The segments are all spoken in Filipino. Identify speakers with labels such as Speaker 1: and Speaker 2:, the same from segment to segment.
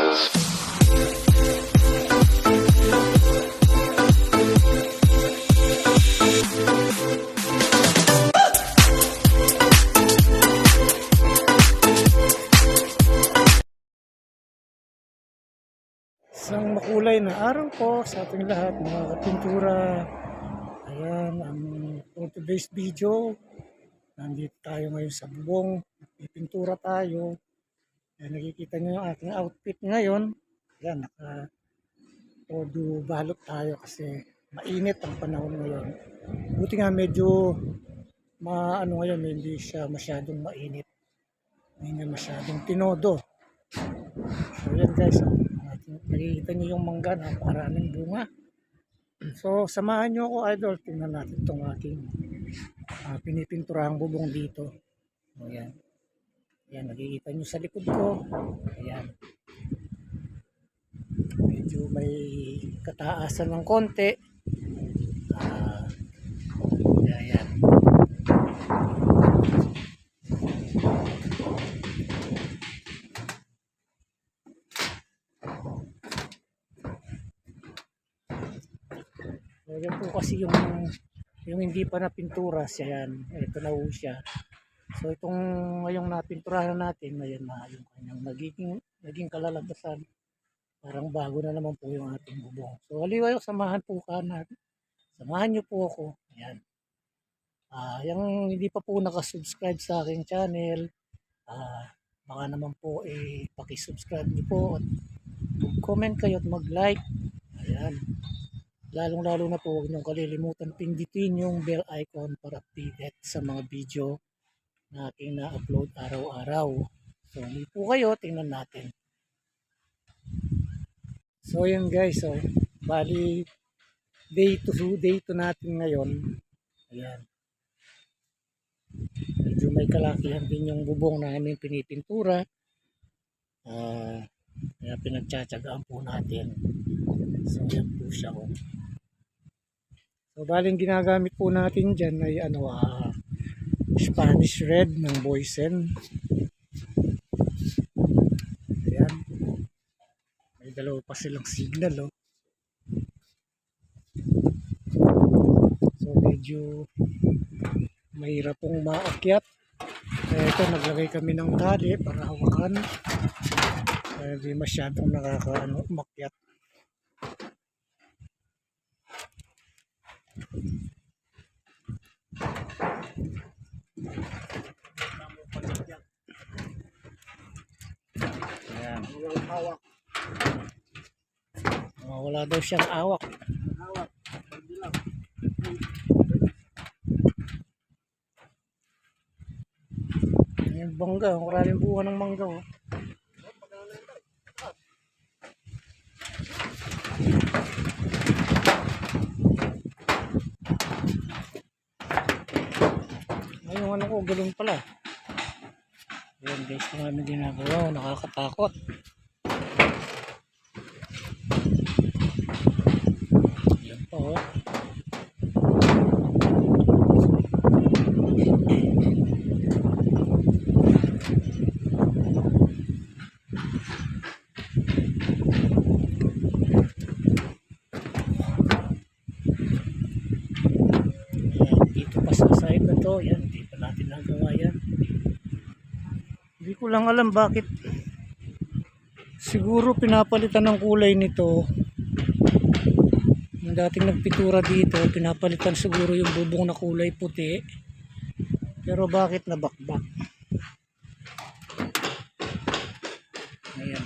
Speaker 1: Isang makulay na araw po sa ating lahat, mga kapintura. Ayan, for today's video, nandito tayo ngayon sa bubong. Pipintura tayo. Ayan, nakikita nyo yung aking outfit ngayon. Ayan, naka-todo balot tayo kasi mainit ang panahon ngayon. Buti nga medyo ngayon, hindi siya masyadong mainit. Hindi nga masyadong tinodo. So yan guys, nakikita niyo yung mangga na maraming bunga. So samahan niyo ako idol, tingnan natin itong aking pinipinturahang bubong dito. Ayan. Ayan, nakikita niyo sa likod ko. Ayan. Medyo may kataasan ng konti. Ayan. So, yan po kasi yung hindi pa napintura siya yan. Ito na po siya. So itong ngayong napinturahan natin, ayan na yung kanyang naging kalalabasan. Parang bago na naman po yung ating bubong. So haliwayo, samahan po ka natin. Samahan niyo po ako. Ayan. Yung hindi pa po nakasubscribe sa aking channel, baka naman po pakisubscribe niyo po at mag-comment kayo at mag-like. Ayan. Lalong-lalo na po, huwag niyong kalilimutan pindutin yung bell icon para updated sa mga video na aking na-upload araw-araw. So, hindi po kayo, tingnan natin. So, yan guys. So, bali, day 2 natin ngayon. Ayan. Medyo may kalakihan din yung bubong namin pinipintura. Kaya pinagtsatsagaan po natin. So, yan po siya. So, baling ginagamit po natin dyan ay Spanish Red ng Boysen. Ayan. May dalawa pa silang signal. So, medyo mahirap pong maakyat. Kaya ito, naglagay kami ng tali para hawakan. Kaya di masyadong umakyat. Ayan. Wala daw siyang awak. Ayan, bangga. Maraming buwan ng mangga. Yung ko, galing pala. Ayan guys, kung ano ginagawa, nakakatakot. Ayan po. Dito pa sa side na to, yan, hindi pa natin nagawa yan. Hindi ko lang alam bakit. Siguro pinapalitan ng kulay nito. Yung dating nagpintura dito, pinapalitan siguro yung bubong na kulay puti. Pero bakit nabakbak? Ayan.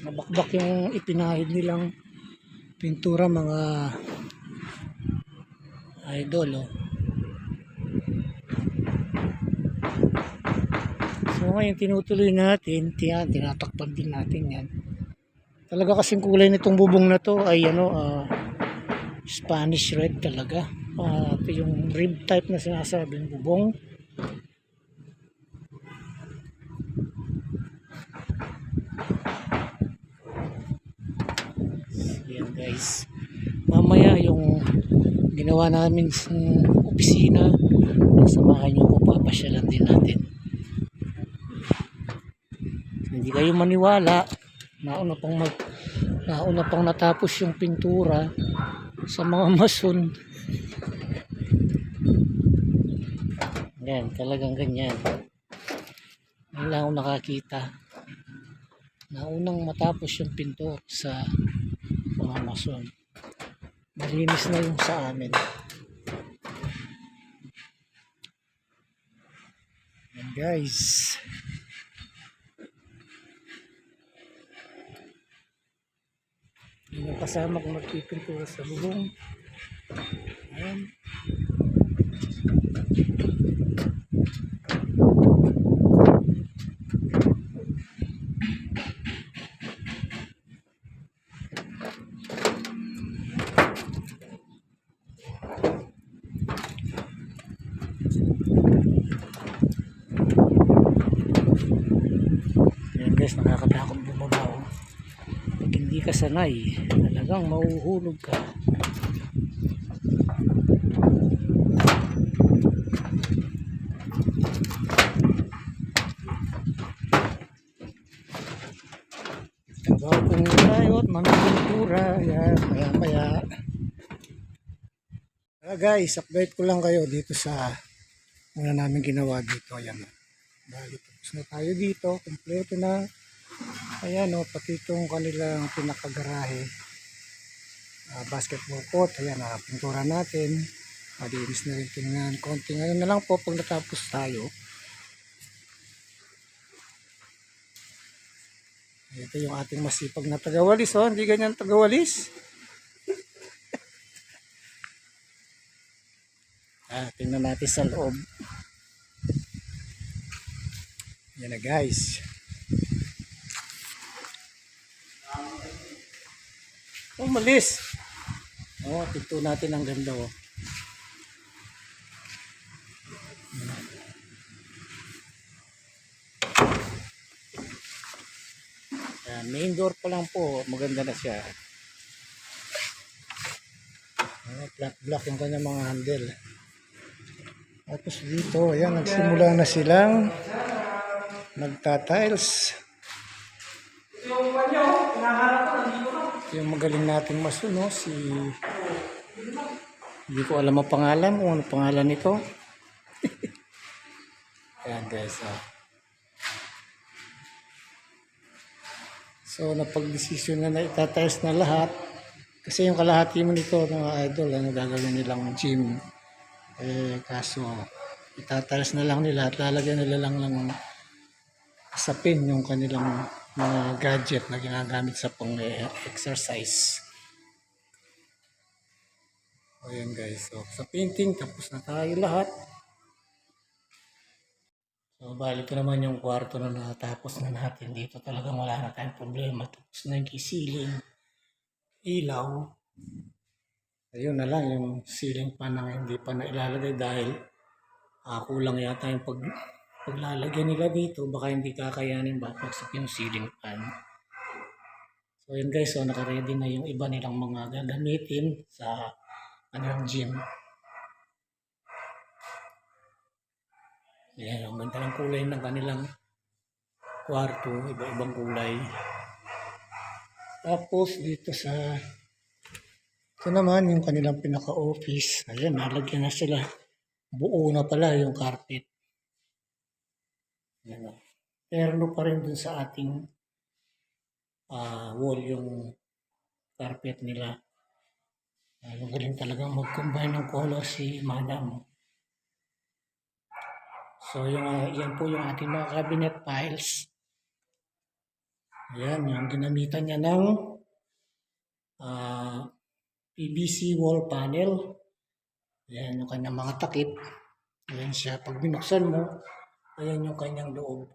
Speaker 1: Nabakbak yung ipinahid nilang pintura, mga idol. So ngayon tinutuloy natin, tinatakpan din natin yan. Talaga kasing kulay nitong bubong na to ay Spanish Red talaga. Ito yung rib type na sinasabing bubong. Yan guys. Mamaya yung ginawa namin sa opisina, samahan nyo ko, papasyalan din natin. hindi kayo maniwala, nauna pang natapos yung pintura sa mga mason. Yan, talagang ganyan. Ngayon lang ako nakakita. Naunang matapos yung pinto sa mga mason. Malinis na yung sa amin. Yan guys. Yung kasama kong magpipintura sa bubong. Ayan. Ayan guys, nakakatakot bumaba. Pag hindi ka sanay, talagang mahuhulog ka. Trabaho kong tayo at manipintura. Ayan, maya. Guys, update ko lang kayo dito sa una namin ginawa dito. Ayan. Bali, tapos na tayo dito. Kompleto na. Ayan o, pati itong kanilang pinakagarahe. Basketball court. Ayan, pintura natin. Madinis na rin tingnan. Konting ano na lang po pag natapos tayo. Ito yung ating masipag na tagawalis. Oh. Hindi ganyan tagawalis. Tingnan natin sa loob. Yan na guys. Oh, malis. Oh, pinto natin ang ganda oh. Main door pa lang po, maganda na siya. Flat block yung kanya mga handle. Tapos dito, ayan, nagsimula na silang nagtatiles. Yung magaling nating mason, no? Hindi ko alam ang pangalan, kung ano pangalan nito. Ayan guys, So, napag-desisyon na itatiles na lahat. Kasi yung kalahati mo nito, mga idol, ano gagawin nilang gym. Kaso, itatiles na lang nila at lalagyan nila lang sapin yung kanilang mga gadget na ginagamit sa pang-exercise. Ayan guys, so sa painting, tapos na tayo lahat. So, balik ko naman yung kwarto na natapos na natin. Dito talagang wala na tayong problema. Tapos na yung ceiling, ilaw. Ayun na lang yung ceiling pa na hindi pa nailalagay dahil kulang yata yung paglalagyan nila dito. Baka hindi kakayanin ba pagsap yung ceiling fan. So yun guys, so nakaready na yung iba nilang mga gagamitin sa kanilang gym. Ayan, ang ganda ng kulay ng kanilang kwarto, iba-ibang kulay. Tapos dito ito naman yung kanilang pinaka-office. Ayan, nalagyan na sila. Buo na pala yung carpet. Ayan, terno pa rin dun sa ating wall yung carpet nila. Magaling talagang mag-combine ng color si Madam. So, yan po yung ating mga cabinet files. Ayan, yung ginamitan niya ng PVC wall panel. Ayan yung kanyang mga takip. Ayan siya. Pag binuksan mo, ayan yung kanyang loob.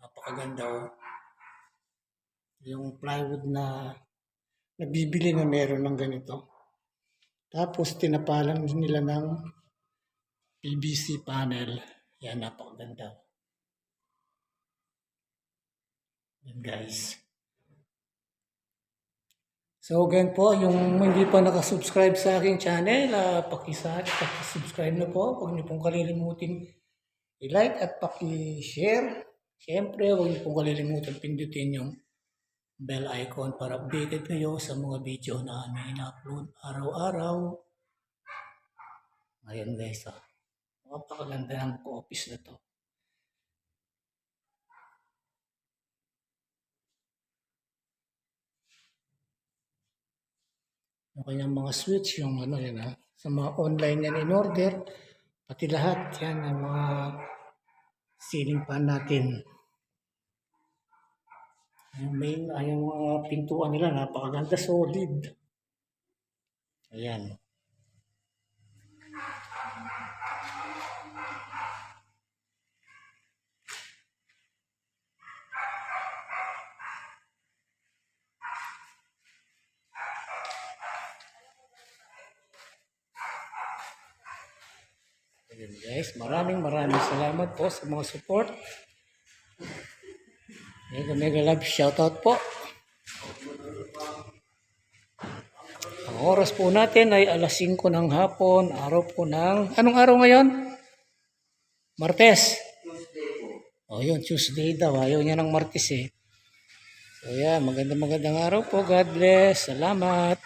Speaker 1: Napakaganda oh. Yung plywood na nabibili na meron ng ganito. Tapos tinapalan nila ng PVC panel. Yan, napakaganda. Yan guys. So again po, yung hindi pa nakasubscribe sa aking channel, pakisubscribe na po. Huwag niyo pong kalilimutin i-like at paki-share Siyempre, huwag niyo pong kalilimutan pindutin yung bell icon para updated kayo sa mga video na aming ina-upload araw-araw. Ayan guys, napakaganda ng office na to. Yung kanyang mga switch, yung ano yan sa mga online yan in order, pati lahat yan ang mga ceiling fan natin. Yung main, yung mga pintuan nila, napakaganda, solid. Ayan. Ayan guys, maraming salamat po sa mga support. Mega love shoutout po. Ang oras po natin ay alas 5 ng hapon, araw po ng, anong araw ngayon? Martes. O yun, Tuesday daw, ayaw niya ng Martes eh. So yan, magandang araw po, God bless, salamat.